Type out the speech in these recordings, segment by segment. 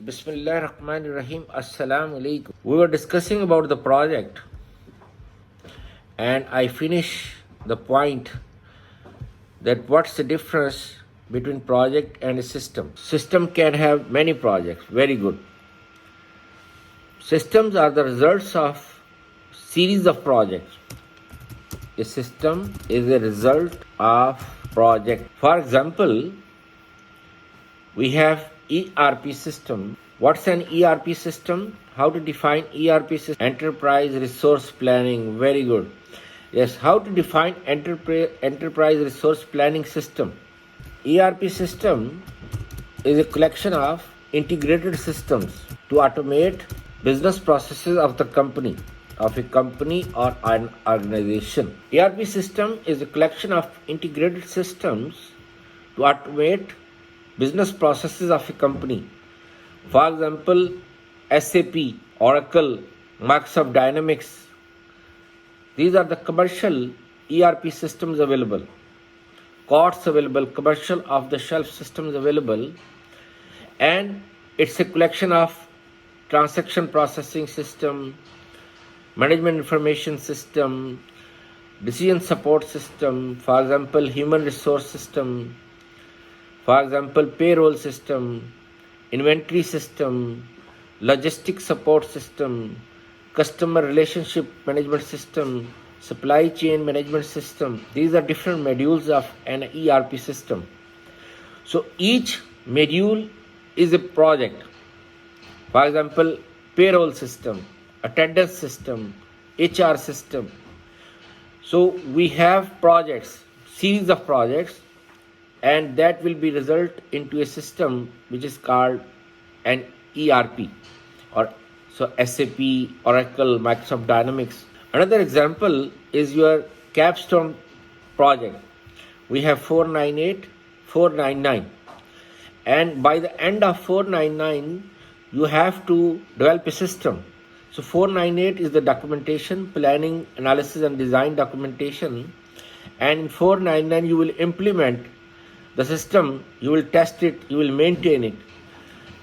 Bismillah Rahman Rahim. Assalamu alaikum. We were discussing about the project, and I finish the point that what's the difference between project and a system. System can have many projects. Very good. Systems are the results of series of projects. A system is a result of project. For example, we have ERP system. What's an ERP system? How to define ERP system? Enterprise resource planning. Very good. Yes, how to define enterprise resource planning system? ERP system is a collection of integrated systems to automate business processes of the company, of a company or an organization. ERP system is a collection of integrated systems to automate business processes of a company. For example, SAP, Oracle, Microsoft Dynamics. These are the commercial ERP systems available. COTS available, commercial off-the-shelf systems available, and it's a collection of transaction processing system, management information system, decision support system, for example, human resource system, for example, payroll system, inventory system, logistics support system, customer relationship management system, supply chain management system. These are different modules of an ERP system. So each module is a project. For example, payroll system, attendance system, HR system. So we have projects, series of projects, and that will be result into a system which is called an ERP, or so SAP, Oracle, Microsoft Dynamics. Another example is your capstone project. We have 498, 499, and by the end of 499 you have to develop a system. So 498 is the documentation, planning, analysis and design documentation, and in 499 you will implement the system, you will test it, you will maintain it,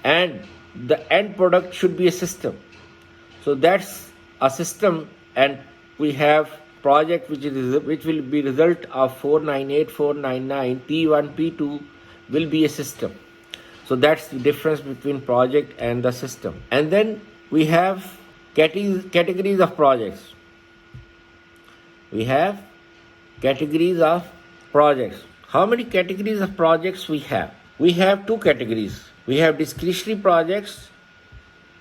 and the end product should be a system. So that's a system, and we have project which will be result of 498, 499, P1, P2 will be a system. So that's the difference between project and the system. And then we have categories of projects. We have categories of projects. How many categories of projects we have? We have two categories. We have discretionary projects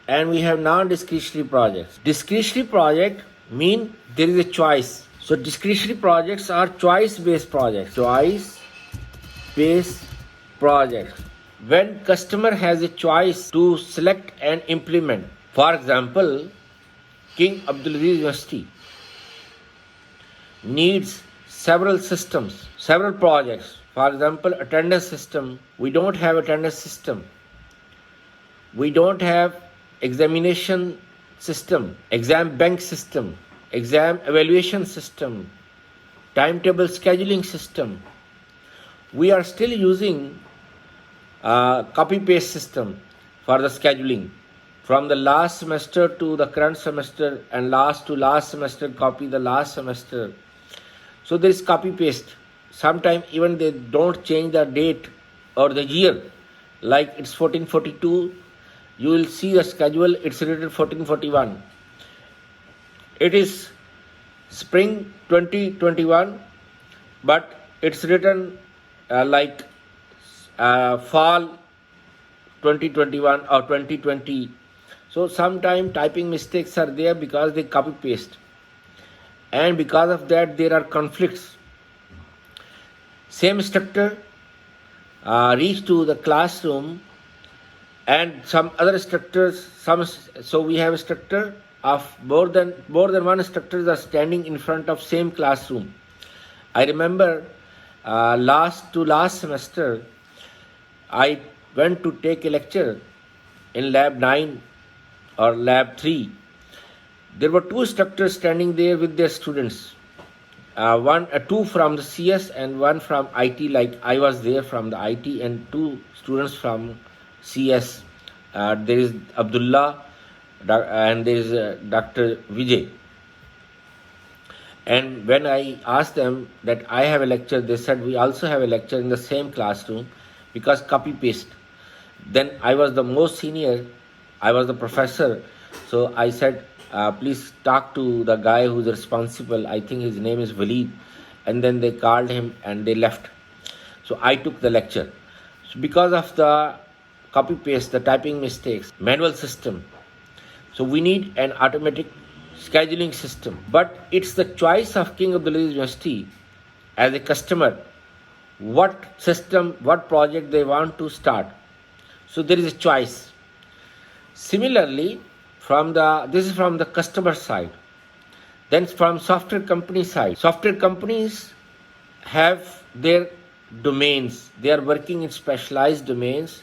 and we have non-discretionary projects. Discretionary project mean there is a choice. So discretionary projects are choice-based projects. Choice-based projects. When customer has a choice to select and implement. For example, King Abdulaziz University needs several systems, several projects. For example, attendance system. We don't have attendance system. We don't have examination system, exam bank system, exam evaluation system, timetable scheduling system. We are still using copy-paste system for the scheduling. From the last semester to the current semester, and last to last semester, copy the last semester. So there is copy-paste. Sometimes even they don't change the date or the year. Like it's 1442, you will see the schedule, it's written 1441. It is spring 2021, but it's written fall 2021 or 2020. So sometimes typing mistakes are there because they copy paste, and because of that there are conflicts. Same instructor reach to the classroom, and some other instructors, so we have instructor of more than one instructors are standing in front of same classroom. I remember last semester I went to take a lecture in lab 9 or lab 3. There were two instructors standing there with their students. Two from the CS and one from IT, like I was there from the IT, and two students from CS. there is Abdullah, and there is Dr. Vijay. And when I asked them that I have a lecture, they said we also have a lecture in the same classroom because copy paste. Then I was the most senior, I was the professor, so I said, please talk to the guy who's responsible. I think his name is Waleed. And then they called him and they left. So I took the lecture. So because of the copy paste, the typing mistakes, manual system, so we need an automatic scheduling system. But it's the choice of King Abdulaziz University as a customer what system, what project they want to start. So there is a choice. Similarly, this is from the customer side. Then from software company side, software companies have their domains. They are working in specialized domains.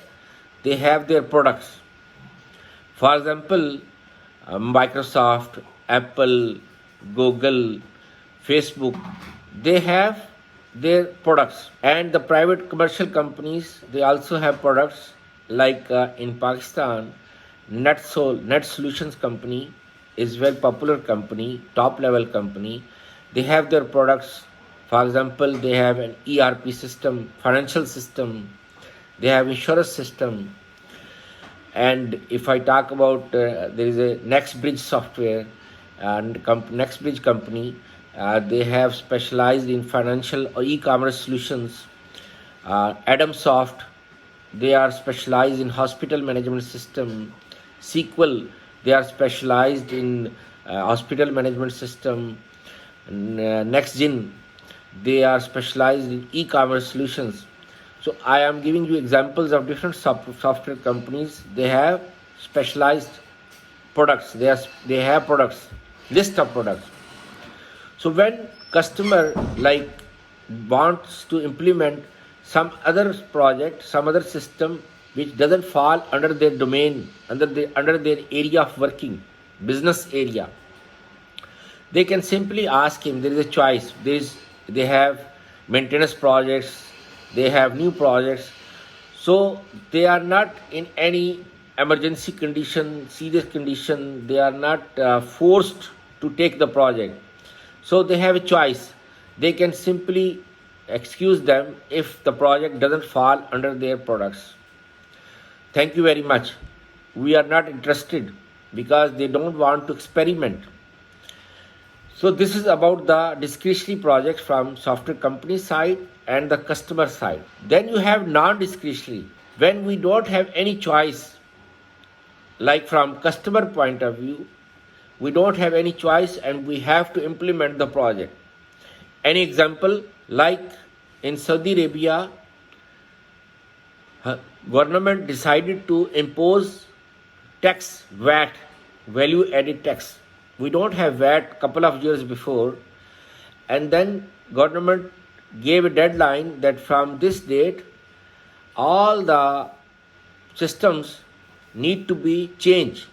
They have their products. For example, Microsoft, Apple, Google, Facebook, they have their products. And the private commercial companies, they also have products like in Pakistan, Net Solutions company is very popular company, top level company. They have their products. For example, they have an ERP system, financial system, they have insurance system. And if I talk about, there is a NextBridge software and NextBridge company, they have specialized in financial or e-commerce solutions. Adamsoft, they are specialized in hospital management system. SQL, they are specialized in hospital management system. NextGen, they are specialized in e-commerce solutions. So I am giving you examples of different software companies. They have specialized products. They have products, list of products. So when customer wants to implement some other project, some other system which doesn't fall under their domain, under their area of working, business area, they can simply ask him. There is a choice. They have maintenance projects, they have new projects, so they are not in any emergency condition, serious condition. They are not forced to take the project. So they have a choice. They can simply excuse them if the project doesn't fall under their products. Thank you very much. We are not interested because they don't want to experiment. So this is about the discretionary projects from software company side and the customer side. Then you have non-discretionary, when we don't have any choice. Like from customer point of view, we don't have any choice and we have to implement the project. Any example, like in Saudi Arabia, government decided to impose tax, VAT, value added tax. We don't have VAT couple of years before, and then government gave a deadline that from this date all the systems need to be changed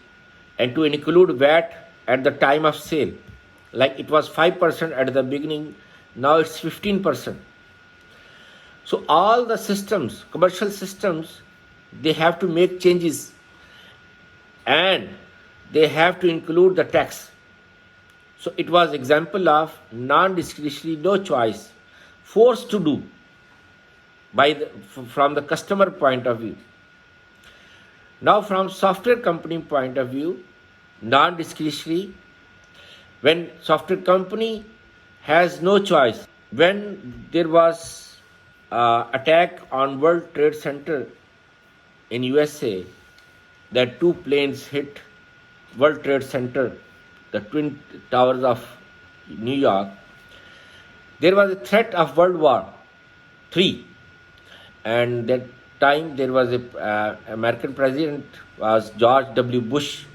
and to include VAT at the time of sale. Like it was 5% at the beginning, now it's 15%. So all the systems, commercial systems, they have to make changes and they have to include the tax. So it was example of non-discretionary, no choice, forced to do from the customer point of view. Now from software company point of view, non-discretionary, when software company has no choice. When there was attack on World Trade Center in USA, that 2 planes hit World Trade Center, the Twin Towers of New York, there was a threat of World War III. And that time there was a American president was George W. Bush,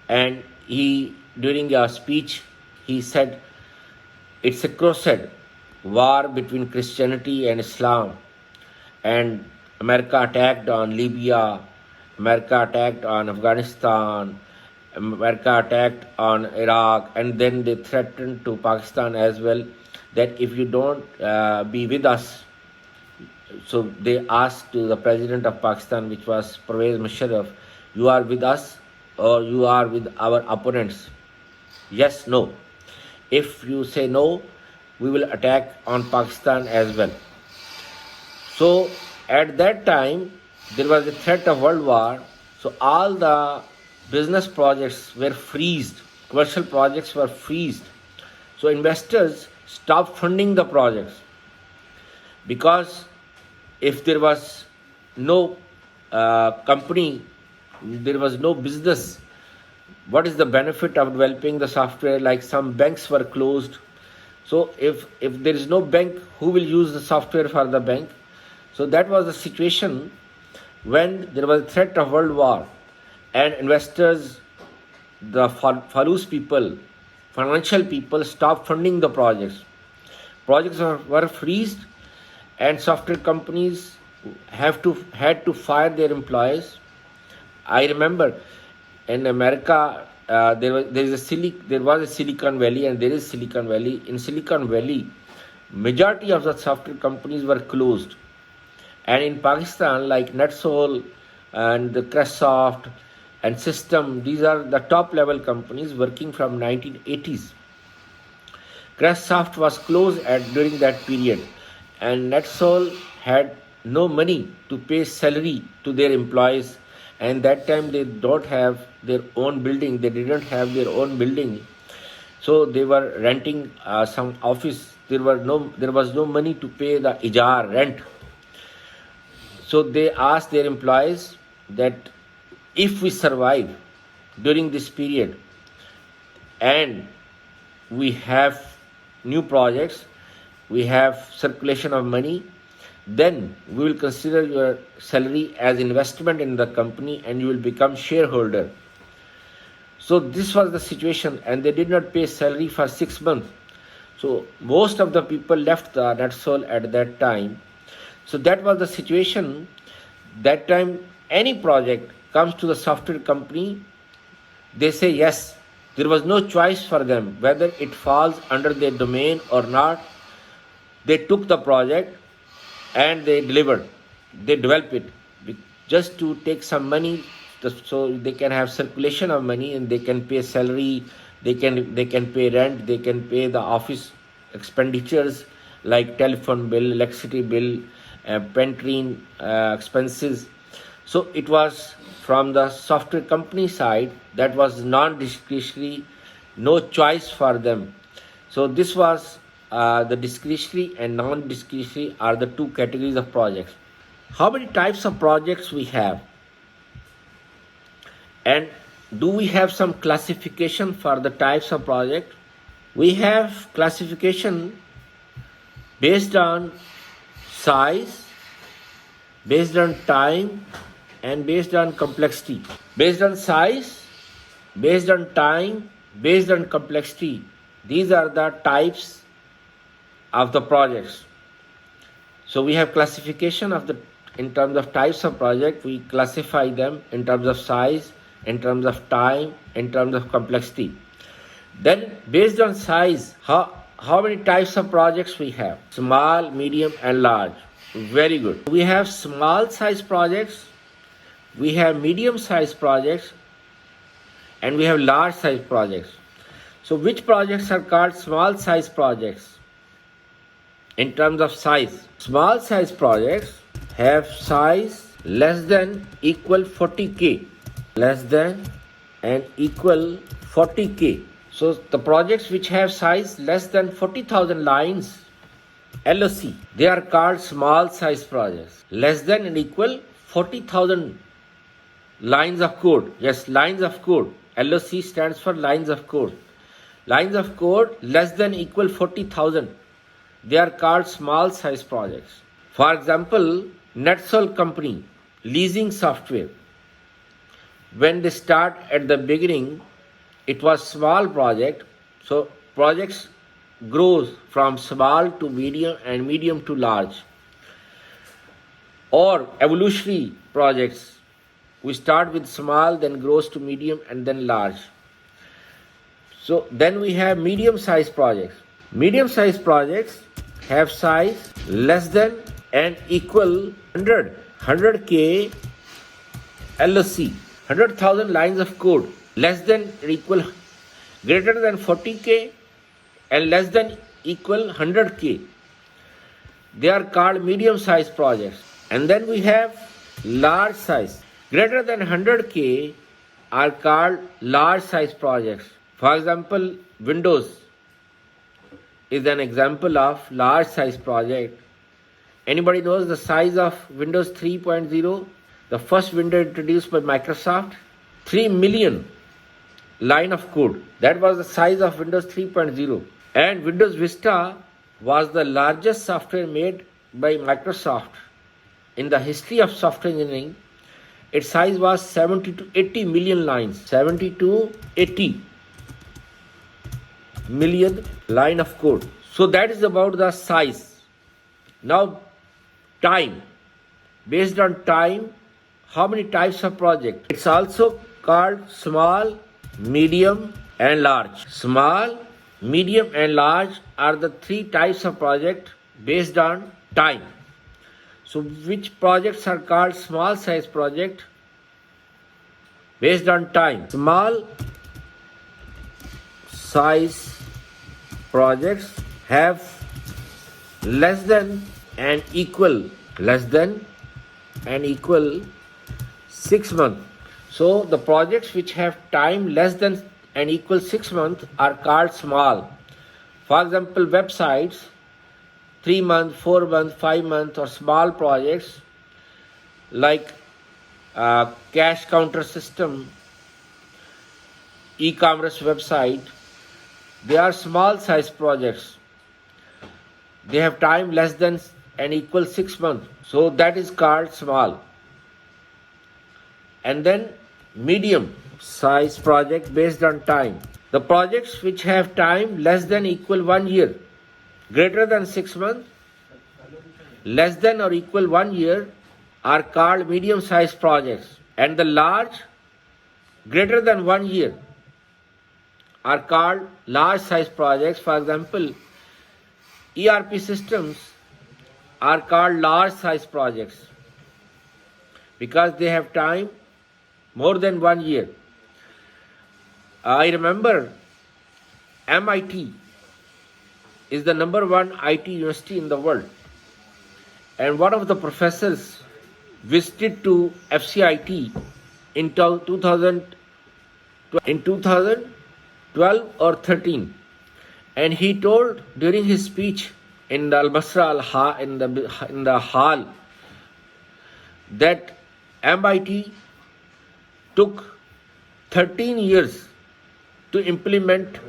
and he, during a speech, he said, it's a crusade, war between Christianity and Islam. And America attacked on Libya, America attacked on Afghanistan, America attacked on Iraq, and then they threatened to Pakistan as well that if you don't be with us. So they asked to the president of Pakistan, which was Pervez Musharraf, you are with us or you are with our opponents. Yes, no. If you say no, we will attack on Pakistan as well. So at that time, there was a threat of world war. So all the business projects were freezed, commercial projects were freezed. So investors stopped funding the projects because if there was no company, there was no business. What is the benefit of developing the software? Like some banks were closed. So if there is no bank, who will use the software for the bank? So that was the situation when there was a threat of world war and investors, the Falus people, financial people stopped funding the projects. Projects were freezed and software companies had to fire their employees. I remember in America there was a Silicon Valley and there is Silicon Valley. In Silicon Valley, majority of the software companies were closed. And in Pakistan, like NetSol and the Crestsoft and System, these are the top level companies working from 1980s. Crestsoft was closed during that period, and NetSol had no money to pay salary to their employees, and that time they don't have their own building. They didn't have their own building, so they were renting some office. There was no money to pay the ijar rent. So they asked their employees that if we survive during this period and we have new projects, we have circulation of money, then we will consider your salary as investment in the company and you will become shareholder. So this was the situation, and they did not pay salary for 6 months. So most of the people left the NetSol at that time. So that was the situation. That time any project comes to the software company, they say yes. There was no choice for them whether it falls under their domain or not. They took the project and they delivered. They developed it just to take some money, so they can have circulation of money and they can pay salary, they can pay rent, they can pay the office expenditures like telephone bill, electricity bill, pantry expenses. So it was from the software company side, that was non-discretionary, no choice for them. So this was the discretionary and non-discretionary are the two categories of projects. How many types of projects we have? And do we have some classification for the types of project? We have classification based on size, based on time, and based on complexity. Based on size, based on time, based on complexity, these are the types of the projects. So we have classification in terms of types of project. We classify them in terms of size, in terms of time, in terms of complexity. Then based on size, how many types of projects we have? Small, medium, and large. Very good. We have small size projects, we have medium size projects, and we have large size projects. So which projects are called small size projects? In terms of size, small size projects have size less than equal 40K. Less than and equal 40K. So the projects which have size less than 40,000 lines LOC, they are called small size projects. Less than and equal 40,000 lines of code. Yes, lines of code. LOC stands for lines of code. Lines of code less than equal 40,000. They are called small size projects. For example, NetSol company, leasing software. When they start at the beginning, it was small project. So projects grows from small to medium and medium to large. Or evolutionary projects, we start with small, then grows to medium and then large. So then we have medium sized projects. Medium sized projects have size less than and equal 100K LOC. 100,000 lines of code, less than or equal greater than 40K and less than equal 100K. They are called medium-sized projects. And then we have large size. Greater than 100K are called large size projects. For example, Windows is an example of large size project. Anybody knows the size of Windows 3.0? The first window introduced by Microsoft? 3 million line of code. That was the size of Windows 3.0. And Windows Vista was the largest software made by Microsoft in the history of software engineering. Its size was 70 to 80 million lines. 70 to 80 million line of code. So that is about the size. Now time. Based on time, how many types of project? It's also called small, medium and large. Small, medium and large are the three types of project based on time. So which projects are called small size project? Based on time. Small size projects have less than and equal 6 months. So the projects which have time less than and equal 6 months are called small. For example, websites 3 months, 4 months, 5 months, or small projects like cash counter system, e-commerce website, they are small size projects. They have time less than and equal 6 months. So that is called small. And then medium size project based on time. The projects which have time less than equal 1 year, greater than 6 months, less than or equal 1 year are called medium sized projects. And the large, greater than 1 year are called large size projects. For example, ERP systems are called large size projects because they have time more than 1 year. I remember MIT is the number one IT university in the world. And one of the professors visited to FCIT in 2012 or 13. And he told during his speech in the Al-Basra in the hall that MIT took 13 years to implement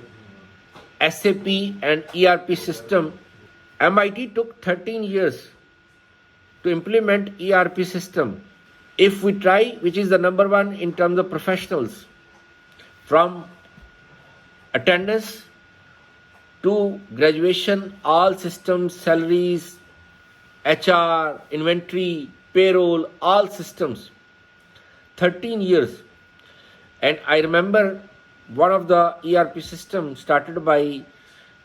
SAP and ERP system. MIT took 13 years to implement ERP system. If we try, which is the number one in terms of professionals, from attendance to graduation, all systems, salaries, HR, inventory, payroll, all systems, 13 years. And I remember one of the ERP systems started by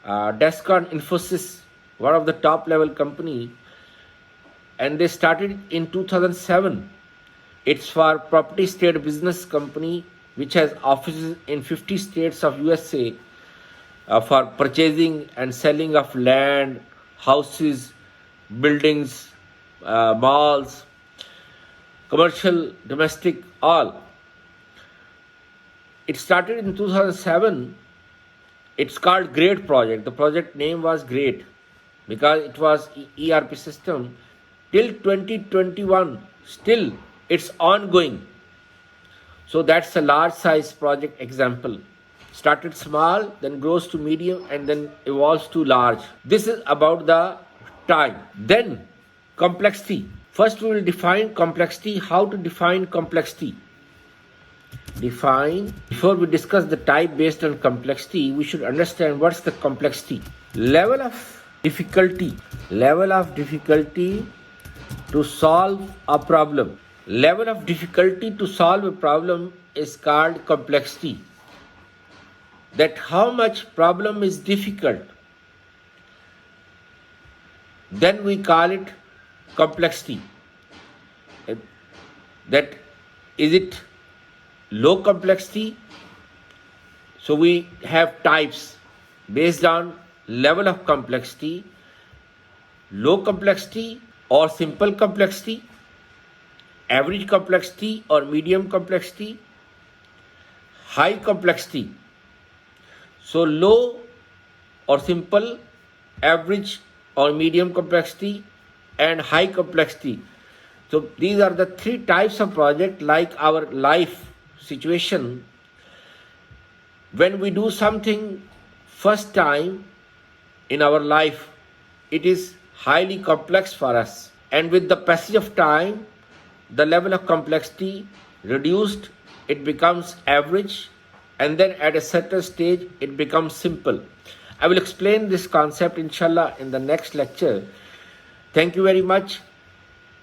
Descon Infosys, one of the top level company, and they started in 2007. It's for Property State Business Company, which has offices in 50 states of USA for purchasing and selling of land, houses, buildings, malls, commercial, domestic, all. It started in 2007. It's called GREAT project. The project name was GREAT because it was ERP system. Till 2021, still it's ongoing. So that's a large size project example. Started small, then grows to medium, and then evolves to large. This is about the time. Then complexity. First we will define complexity. How to define complexity? Before we discuss the type based on complexity, we should understand what's the complexity. Level of difficulty to solve a problem. Level of difficulty to solve a problem is called complexity. That how much problem is difficult, then we call it complexity. That is it low complexity. So we have types based on level of complexity, low complexity or simple complexity, average complexity or medium complexity, high complexity. So low or simple, average or medium complexity, and high complexity. So these are the three types of project. Like our life situation, when we do something first time in our life, it is highly complex for us, and with the passage of time the level of complexity reduced, it becomes average, and then at a certain stage it becomes simple. I will explain this concept inshallah in the next lecture. Thank you very much.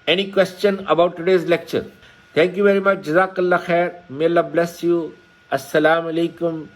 Any question about today's lecture? Thank you very much. Jazakallah khair. May Allah bless you. Assalamu alaikum